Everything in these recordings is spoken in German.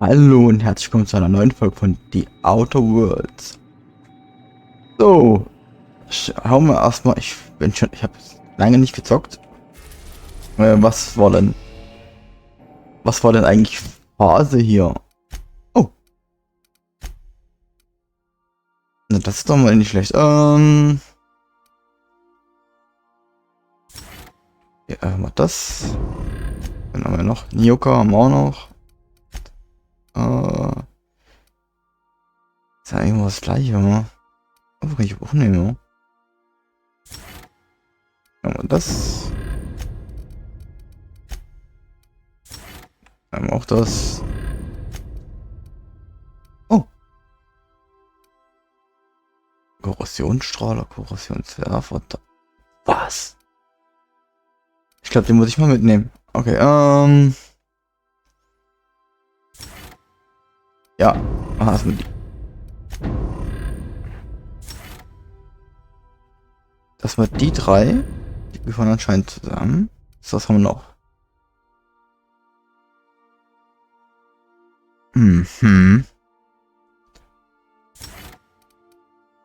Hallo und herzlich willkommen zu einer neuen Folge von The Outer Worlds. So, schauen wir erstmal. Ich habe lange nicht gezockt. Was war denn eigentlich Phase hier? Oh, na, das ist doch mal nicht schlecht. Ja, haben wir das. Dann haben wir noch Nyoka, haben wir auch noch. Ist ja irgendwo das gleiche, oder? Oh, kann ich auch nehmen, haben wir das. Haben wir auch das. Oh. Korrosionsstrahler, Korrosionswerfer. Was? Ich glaube, den muss ich mal mitnehmen. Okay, ja. Aha, erstmal die. Das mal die drei. Die gehören anscheinend zusammen. So, was haben wir noch? Mhm.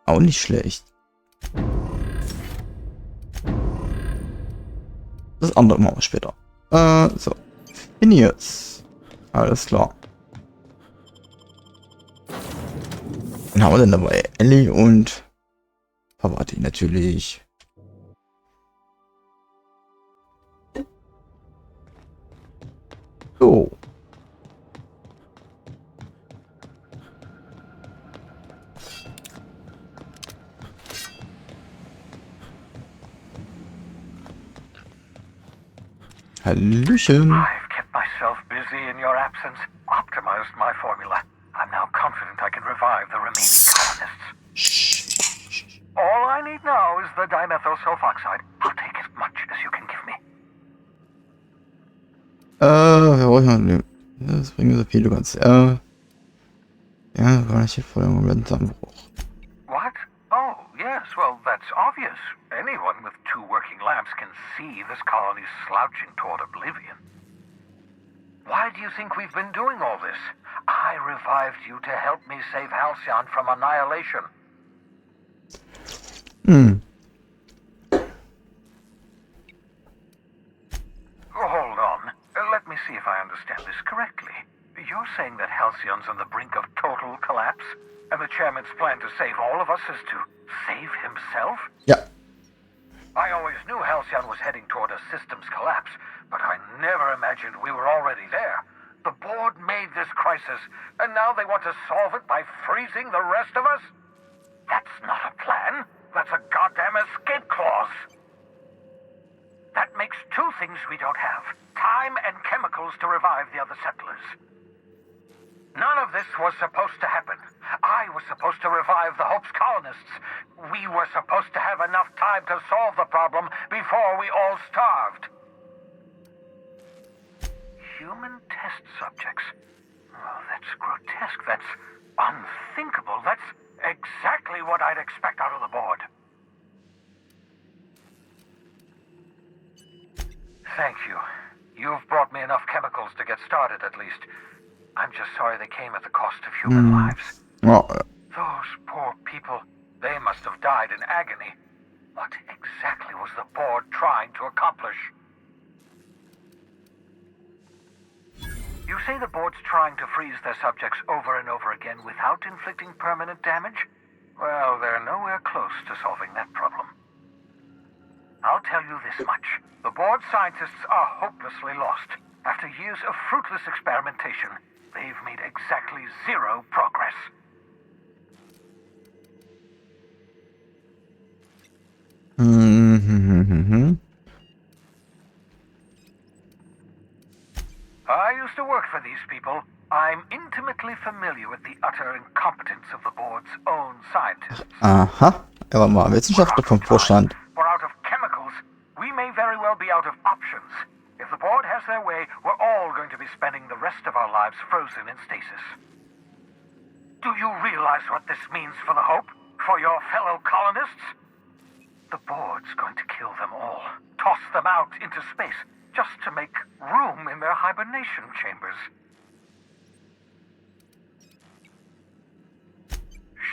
Auch nicht schlecht. Das andere machen wir später. So. Phineas. Alles klar. Wen haben wir denn dabei? Ellie und Pavati natürlich. So. Hallöchen. I've kept myself busy in your absence, optimized my formula. I'm now confident I can revive the remaining colonists. All I need now is the dimethyl sulfoxide. I'll take as much as you can give me. Wir brauchen das bringen so viel, du kannst. Ja, gar nicht voll im Moment Zusammenbruch. What? Oh, yes, well, that's obvious. Anyone with two working lamps can see this colony's slouching toward oblivion. Why do you think we've been doing all this? I revived you to help me save Halcyon from annihilation. Hold on. Let me see if I understand this correctly. You're saying that Halcyon's on the brink of total collapse? And the chairman's plan to save all of us is to save himself? Ja. I always knew Halcyon was heading toward a systems collapse, but I never imagined we were already there. The board made this crisis, and now they want to solve it by freezing the rest of us? That's not a plan. That's a goddamn escape clause. That makes two things we don't have. Time and chemicals to revive the other settlers. None of this was supposed to happen. I was supposed to revive the Hope's colonists. We were supposed to have enough time to solve the problem before we all starved. Human test subjects. Oh, that's grotesque. That's unthinkable. That's exactly what I'd expect out of the board. Thank you. You've brought me enough chemicals to get started, at least. I'm just sorry they came at the cost of human lives. Ja. Those poor people, they must have died in agony. What exactly was the board trying to accomplish? You say the board's trying to freeze their subjects over and over again without inflicting permanent damage? Well, they're nowhere close to solving that problem. I'll tell you this much. The board scientists are hopelessly lost. After years of fruitless experimentation, they've made exactly zero progress. I used to work for these people. I'm intimately familiar with the utter incompetence of the board's own scientists. Aha. Er war mal Wissenschaftler vom Vorstand. We're out of chemicals. We may very well be out of options. If the board has their way, we're all going to be spending the rest of our lives frozen in stasis. Do you realize what this means for the Hope? For your fellow colonists? The board's going to kill them all. Toss them out into space, just to make room in their hibernation chambers.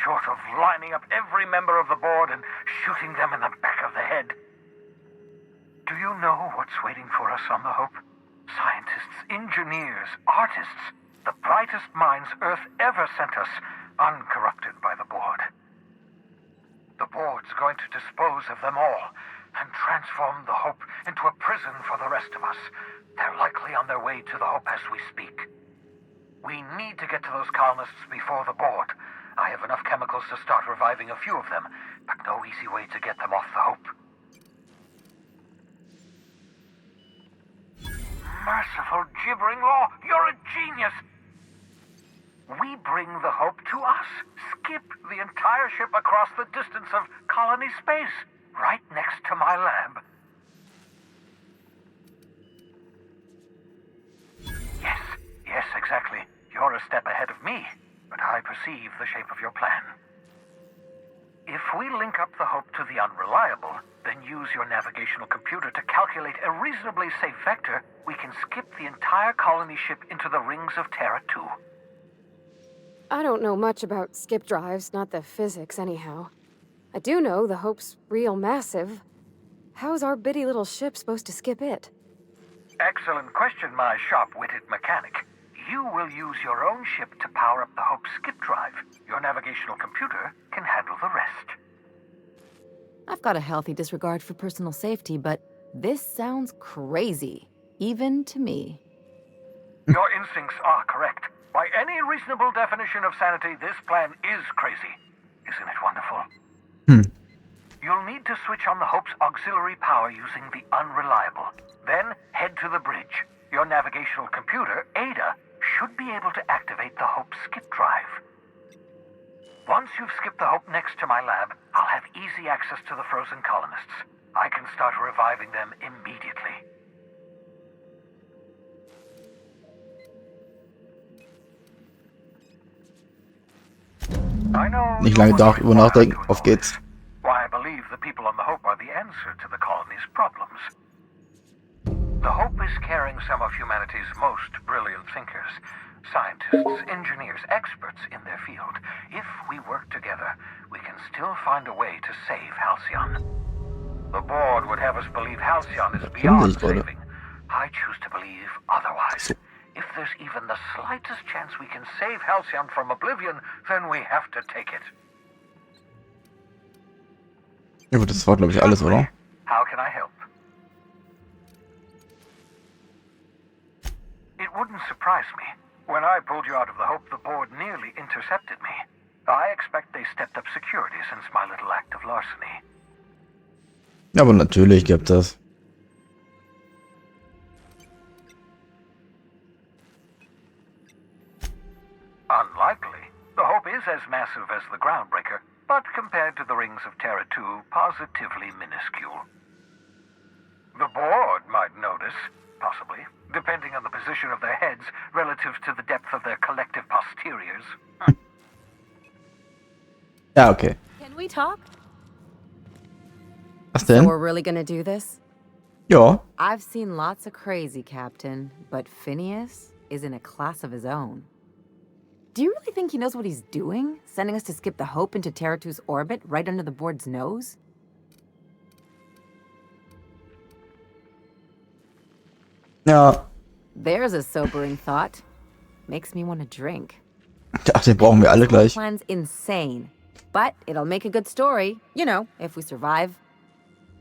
short of lining up every member of the board and shooting them in the back of the head. Do you know what's waiting for us on the Hope? Scientists, engineers, artists, the brightest minds Earth ever sent us, uncorrupted by the board. The board's going to dispose of them all and transform the Hope into a prison for the rest of us. They're likely on their way to the Hope as we speak. We need to get to those colonists before the board. I have enough chemicals to start reviving a few of them, but no easy way to get them off the Hope. Merciful gibbering law, you're a genius! We bring the Hope to us. Skip the entire ship across the distance of colony space, right next to my lab. Yes, exactly. You're a step ahead of me, but I perceive the shape of your plan. If we link up the Hope to the Unreliable, then use your navigational computer to calculate a reasonably safe vector, we can skip the entire colony ship into the rings of Terra 2. I don't know much about skip drives, not the physics anyhow. I do know the Hope's real massive. How's our bitty little ship supposed to skip it? Excellent question, my sharp-witted mechanic. You will use your own ship to power up the Hope's skip drive. Your navigational computer can handle the rest. I've got a healthy disregard for personal safety, but this sounds crazy, even to me. Your instincts are correct. By any reasonable definition of sanity, this plan is crazy. Isn't it wonderful? You'll need to switch on the Hope's auxiliary power using the Unreliable. Then head to the bridge. Your navigational computer, Ada, should be able to activate the Hope's skip drive. Once you've skipped the Hope next to my lab, I'll have easy access to the frozen colonists. I can start reviving them immediately. I know Nicht lange darüber nachdenken, auf geht's. Why I believe the people on the Hope are the answer to the colony's problems. The Hope is carrying some of humanity's most brilliant thinkers. Scientists, engineers, experts in their field. If we work together, we can still find a way to save Halcyon. The board would have us believe Halcyon is beyond saving. I choose to believe otherwise. If there's even the slightest chance we can save Halcyon from oblivion, then we have to take it. Ja gut, das war glaube ich alles, oder? How can I help? It wouldn't surprise me. When I pulled you out of the Hope, the board nearly intercepted me. I expect they stepped up security since my little act of larceny. Ja, aber natürlich gibt es. Unlikely. The Hope is as massive as the Groundbreaker, but compared to the rings of Terra 2, positively minuscule. The board might notice, possibly, depending on the position of their heads relative to the depth of their collective posteriors. Ja, okay. Can we talk? Was So denn? we're really gonna do this? Ja. I've seen lots of crazy, Captain, but Phineas is in a class of his own. Do you really think he knows what he's doing? Sending us to skip the Hope into Terra 2's orbit right under the board's nose? Ja. There's a sobering thought. Makes me want to drink. Ach, den brauchen wir alle gleich. Plan's insane, but it'll make a good story, you know, if we survive.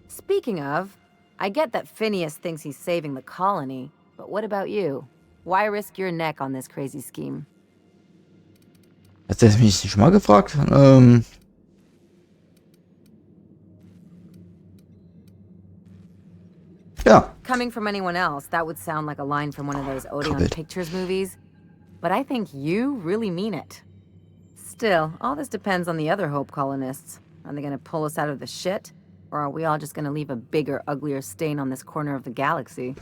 Speaking of, I get that Phineas thinks he's saving the colony, but what about you? Why risk your neck on this crazy scheme? Hat er mich nicht schon mal gefragt? Ja. Coming from anyone else, that would sound like a line from one of those Odeon Covered. Pictures movies. But I think you really mean it. Still, all this depends on the other Hope colonists. Are they gonna pull us out of the shit? Or are we all just gonna leave a bigger, uglier stain on this corner of the galaxy?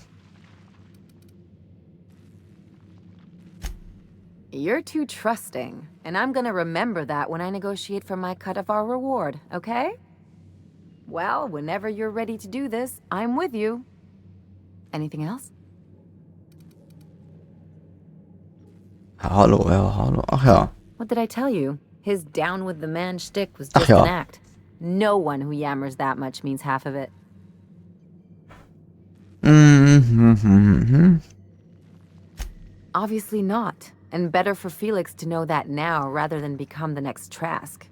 You're too trusting, and I'm gonna remember that when I negotiate for my cut of our reward, okay? Well, whenever you're ready to do this, I'm with you. Anything else? Hallo, ja, hallo. Ach ja. What did I tell you? His down with the man shtick was Ach just an ja. act. No one who yammers that much means half of it. Obviously not. And better for Felix to know that now rather than become the next Trask.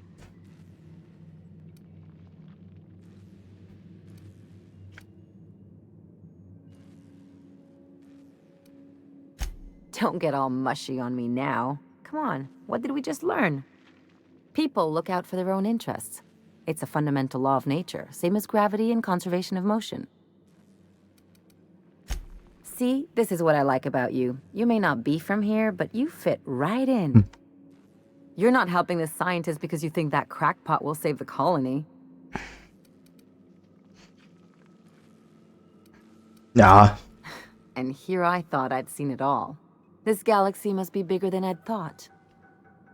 Don't get all mushy on me now. Come on, what did we just learn? People look out for their own interests. It's a fundamental law of nature, same as gravity and conservation of motion. See, this is what I like about you. You may not be from here, but you fit right in. You're not helping this scientist because you think that crackpot will save the colony. Ja. And here I thought I'd seen it all. This galaxy must be bigger than I'd thought.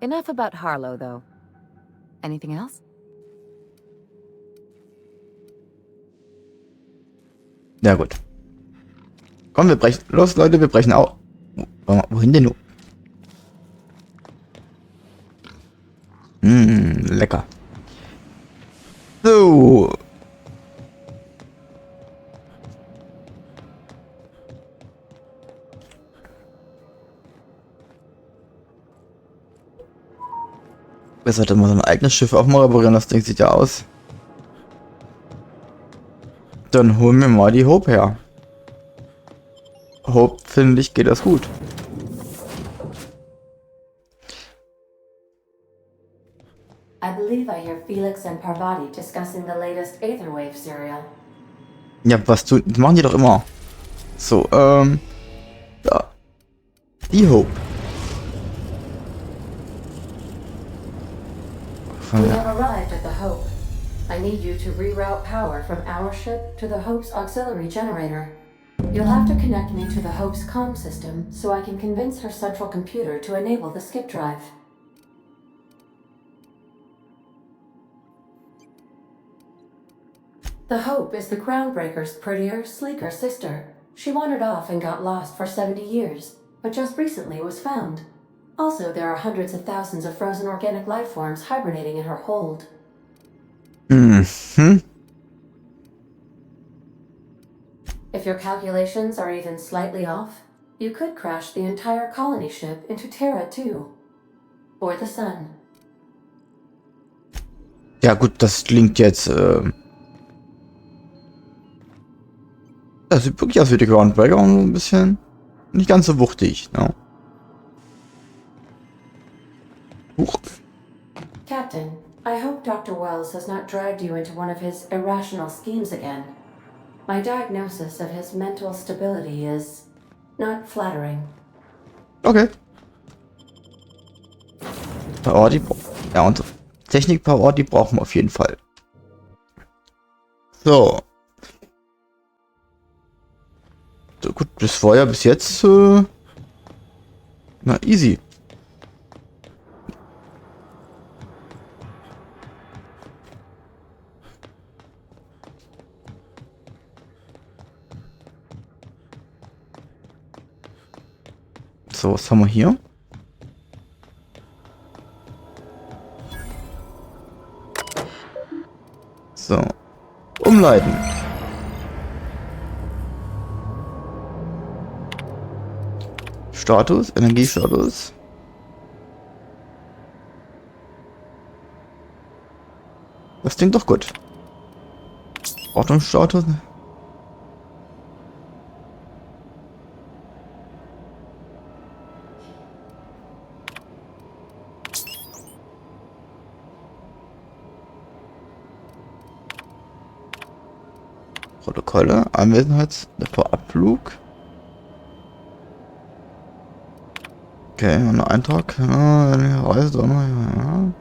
Enough about Harlow, though. Anything else? Ja, gut. Komm, wir brechen. Los, Leute, wir brechen auf. Wohin denn du? Lecker. So. Besser hätte man sein eigenes Schiff auch mal reparieren, das Ding sieht ja aus. Dann holen wir mal die Hope her. Hope, finde ich, geht das gut. I believe I hear Felix and Parvati discussing the latest Aetherwave serial. Ja, das machen die doch immer. So, da. Die Hope. We have arrived at the Hope. I need you to reroute power from our ship to the Hope's auxiliary generator. You'll have to connect me to the Hope's comm system so I can convince her central computer to enable the skip drive. The Hope is the Groundbreaker's prettier, sleeker sister. She wandered off and got lost for 70 years, but just recently was found. Also, there are hundreds of thousands of frozen organic life forms hibernating in her hold. Mhm. If your calculations are even slightly off, you could crash the entire colony ship into Terra too. Or the Sun. Ja gut, das klingt jetzt, das sieht wirklich aus wie die Groundbreaker und ein bisschen nicht ganz so wuchtig, ne? Huch. Captain, I hope Dr. Wells has not dragged you into one of his irrational schemes again. My diagnosis of his mental stability is not flattering. Okay. Power, ja, und Technik-Power, die brauchen wir auf jeden Fall. So. So gut, das war ja bis jetzt, na, easy. So, was haben wir hier? So. Umleiten. Status, Energiestatus. Das klingt doch gut. Ordnungsstatus. Protokolle, Abflug. Okay, ein Eintrag. Ja, eine Reise, ja.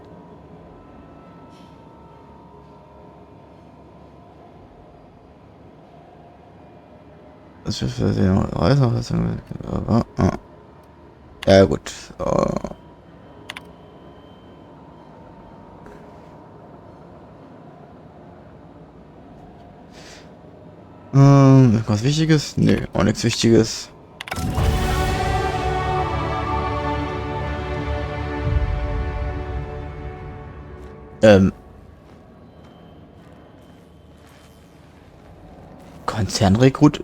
Das ist für die Reise. Ja, gut. Was Wichtiges? Nee, auch nichts Wichtiges. Konzernrekrut?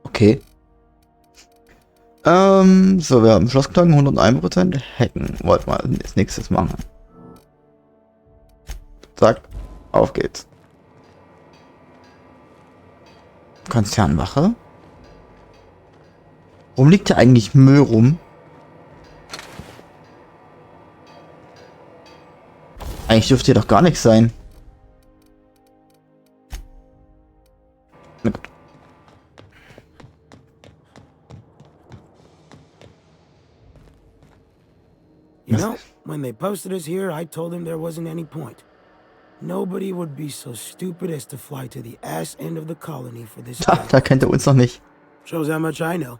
Okay. So, wir haben Schlossklagen 101%. Hacken. Wollten wir als nächstes machen. Zack. Auf geht's. Konzernwache. Warum liegt hier eigentlich Müll rum? Eigentlich dürfte hier doch gar nichts sein. Na gut. You know, when they posted us here, I told them there wasn't any point. Nobody would be so stupid as to fly to the ass end of the colony for this job. Da kennt er uns noch nicht. Shows how much I know.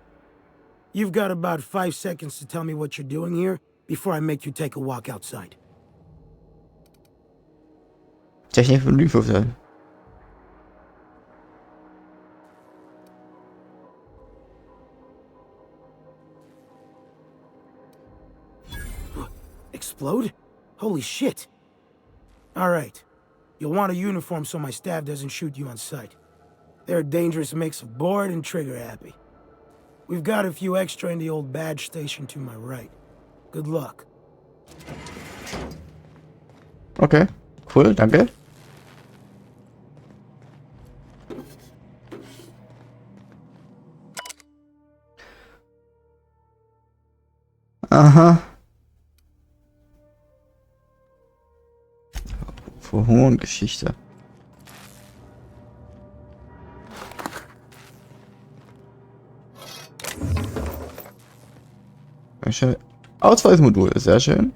You've got about 5 seconds to tell me what you're doing here before I make you take a walk outside. Technik von Lügenwürfel. Explode? Holy shit. All right. You'll want a uniform so my staff doesn't shoot you on sight. They're a dangerous mix of bored and trigger happy. We've got a few extra in the old badge station to my right. Good luck. Okay, cool, danke. Aha. Geschichte. Ausweismodul, sehr schön.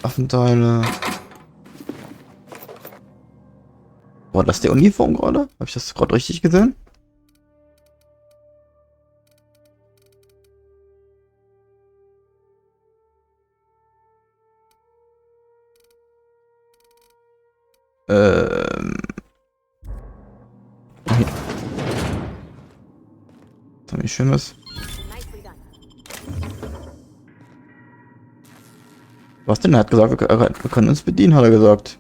Waffenteile. War das die Uniform gerade? Habe ich das gerade richtig gesehen? Wie schönes. Was denn? Er hat gesagt, wir können uns bedienen, hat er gesagt.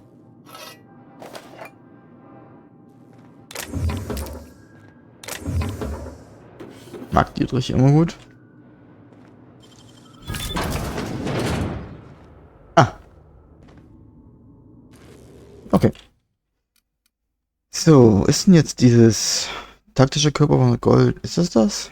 Mag Dietrich immer gut. Ah. Okay. So, ist denn jetzt dieses taktische Körper von Gold? Ist das das?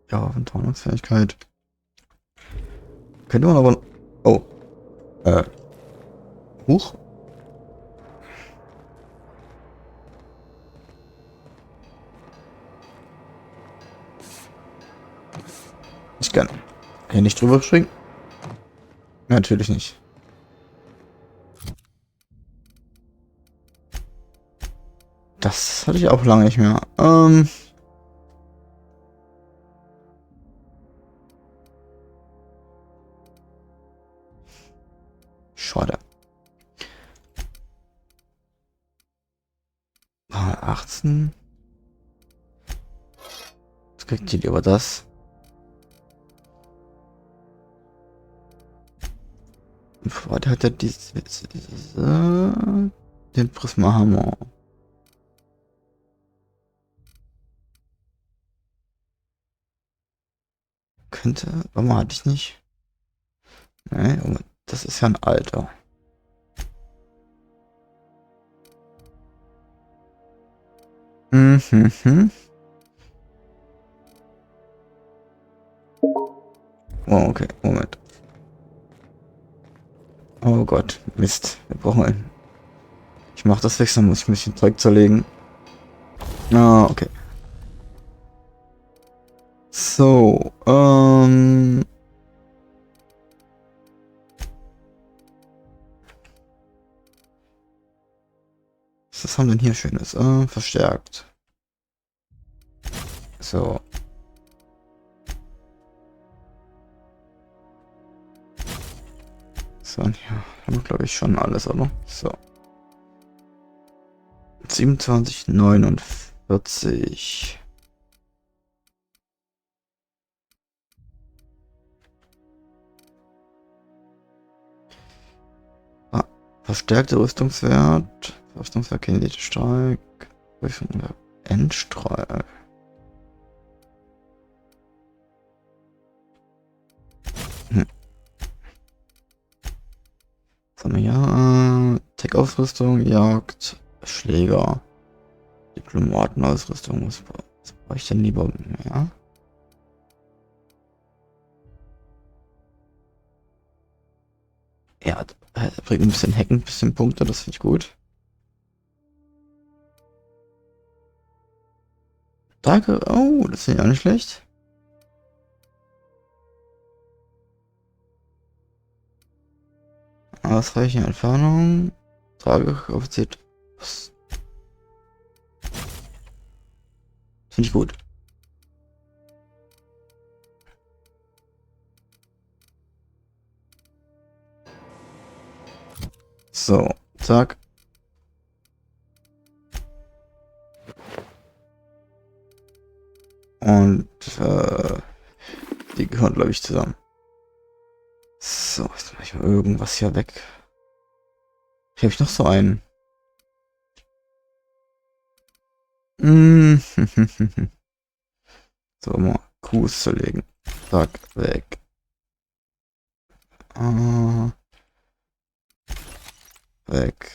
Ja, Tarnungsfähigkeit. Könnte man aber... Oh. Huch. Ich kann hier nicht drüber springen. Natürlich nicht. Das hatte ich auch lange nicht mehr. Schade. 18. Jetzt kriegt ihr lieber das. Warte, hat er den Prismahammer. Könnte, warum hatte ich nicht? Nee, das ist ja ein alter. Oh, okay, Moment. Oh Gott, Mist. Wir brauchen einen. Ich mach das weg, dann muss ich ein bisschen Zeug zerlegen. Ah, okay. So, was haben wir denn hier Schönes? Verstärkt. So. glaube ich, schon alles, oder? So. 27,49. Ah, verstärkte Rüstungswert. Rüstungswert, kinetischer Streik. Endstrahl. Was haben wir hier? Tech-Ausrüstung, Jagd, Schläger, Diplomatenausrüstung. Was brauche ich denn lieber mehr? Ja, bringt ein bisschen Hacken, ein bisschen Punkte, das finde ich gut. Danke, oh, das finde ich auch nicht schlecht. Ausreichende Entfernung. Tragekapazität. Finde ich gut. So, zack. Und die gehören, glaube ich, zusammen. So, jetzt mache ich mal irgendwas hier weg. Hier habe ich noch so einen. So, mal Qs zerlegen. Zack, weg. Weg.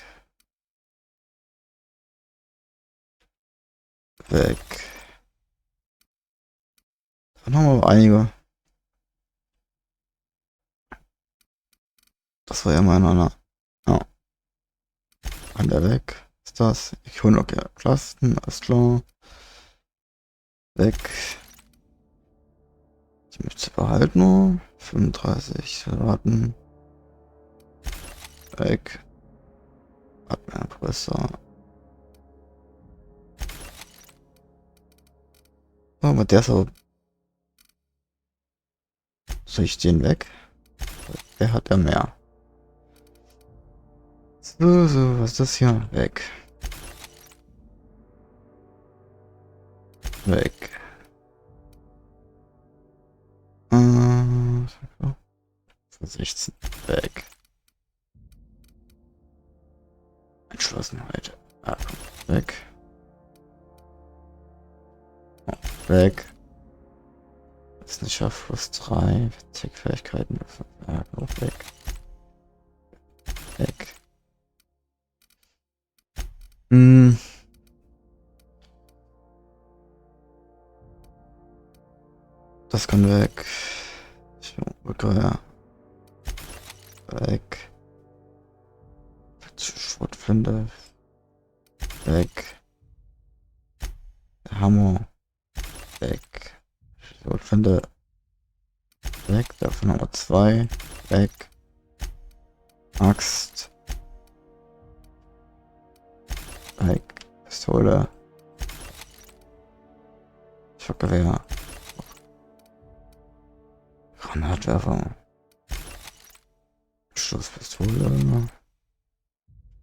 Weg. Dann haben wir aber einige. Das war ja mal einer. Ja. An der weg. Ist das? Ich hole noch ja Klassen, alles klar. Weg. Die möchte ich behalten nur. 35 Soldaten. Weg. Hat mehr Professor. Oh, aber der ist aber. Soll ich den weg? Der hat ja mehr. So, was ist das hier? Weg. Weg. 16. Weg. Entschlossenheit. Ah, komm. Weg. Oh, weg. Wissenschaft plus 3. Tech-Fähigkeiten. Ja, auch weg. Weg. Das kann weg. Rückkehr. Weg. Schrotflinte. Weg. Der Hammer. Weg. Schrotflinte. Weg. Davon haben wir 2. Weg. Axt. Weg. Pistole. Schockgewehr. Granatwerfer. Schusspistole.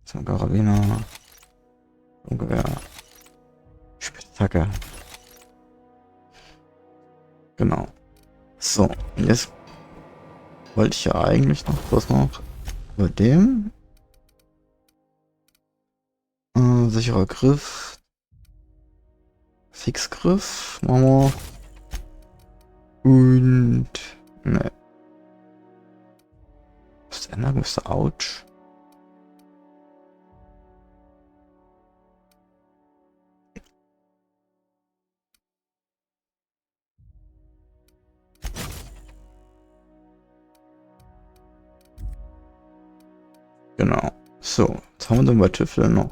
Zum Karabiner. Gewehr. Spitzhacke. Genau. So, jetzt wollte ich ja eigentlich noch bloß noch über dem sicherer Griff, Fixgriff machen wir und ne, was ändern müsste, ouch. Genau. So, jetzt haben wir dann bei Tüffel noch.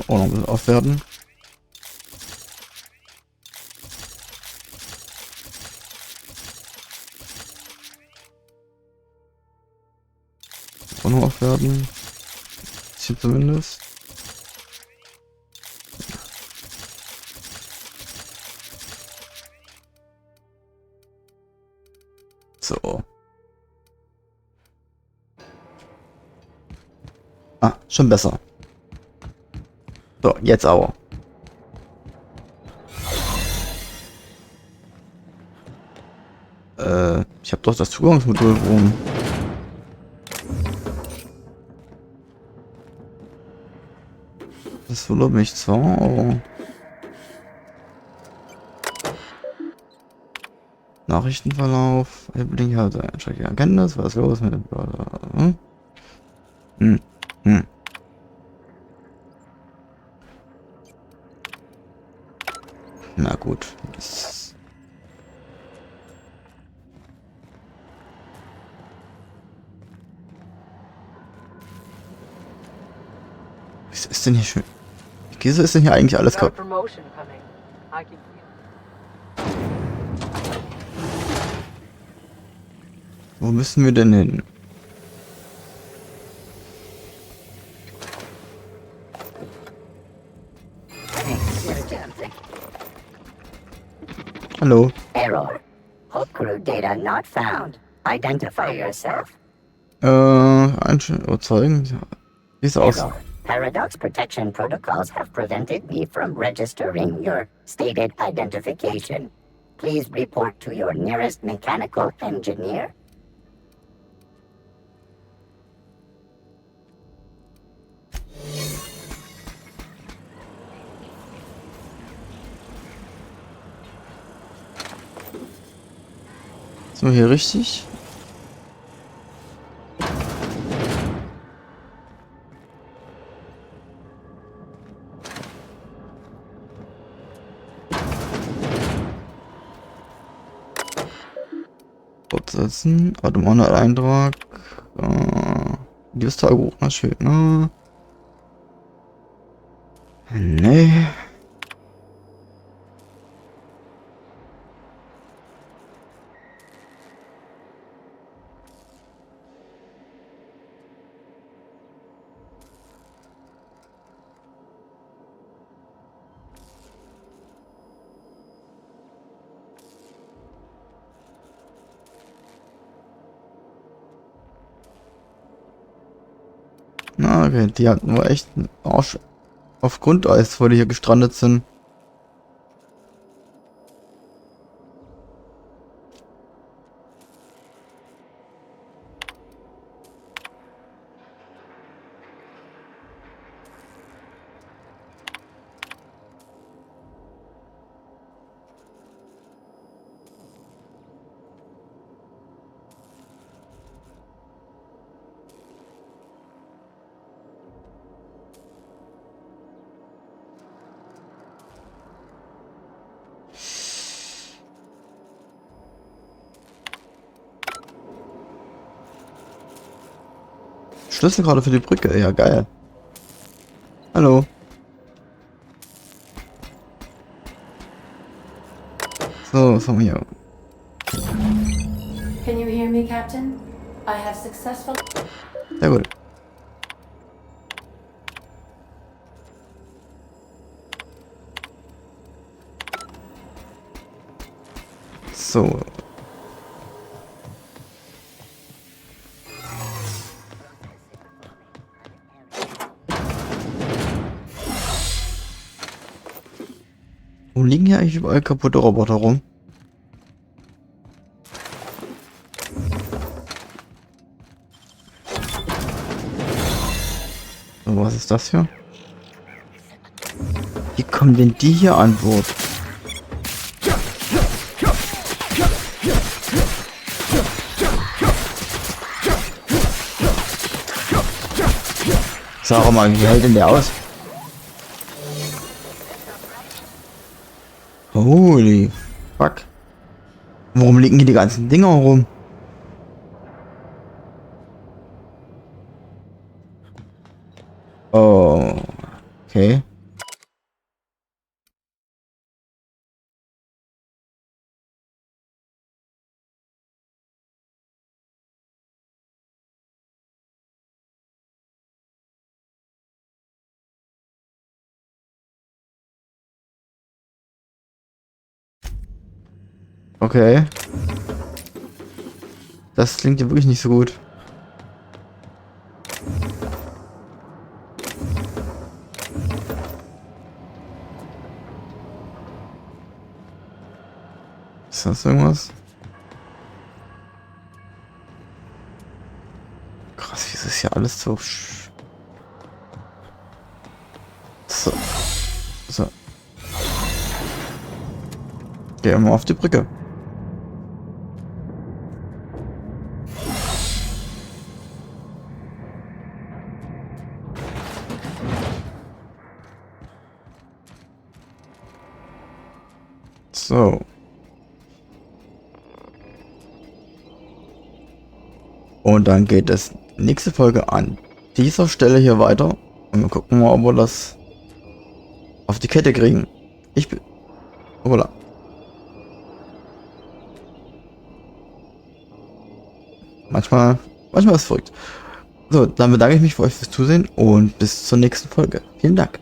Auch noch ein bisschen aufwerten. noch aufwerten. Hier zumindest. So. Ah, schon besser. So, jetzt aber. Ich habe doch das Zugangsmodul rum. Das wundert mich zwar, aber... Nachrichtenverlauf, Blink hat eine schreckliche Erkenntnis, was ist los mit dem... Hm. Na gut. Was ist denn hier schön? Wieso ist denn hier eigentlich alles kaputt? Wo müssen wir denn hin? Hallo. Error. Whole crew data not found. Identify yourself. Überzeugen. Wie sieht's aus? Error. Paradox protection protocols have prevented me from registering your stated identification. Please report to your nearest mechanical engineer. Sind wir hier richtig? Fortsetzen. Automatischer Eintrag. Dieses Tagebuch, na schön, ne? Nee. Na, okay, die hatten nur echt einen Arsch auf Grundeis, wo die hier gestrandet sind. Schlüssel gerade für die Brücke, ja geil. Hallo. So, was haben wir hier? Can you hear me, Captain? I have successful... Sehr gut. So. Wo liegen hier eigentlich überall kaputte Roboter rum? So, was ist das hier? Wie kommen denn die hier an Bord? Sag mal, wie hält denn der aus? Holy fuck. Warum liegen hier die ganzen Dinger rum? Oh, okay. Okay. Das klingt ja wirklich nicht so gut. Ist das irgendwas? Krass, wie ist das hier alles so... So. So. Geh mal auf die Brücke. So. Und dann geht es nächste Folge an dieser Stelle hier weiter. Und wir gucken mal, ob wir das auf die Kette kriegen. Ich bin... Hoppala. Manchmal ist es verrückt. So, dann bedanke ich mich für euch fürs Zusehen und bis zur nächsten Folge. Vielen Dank.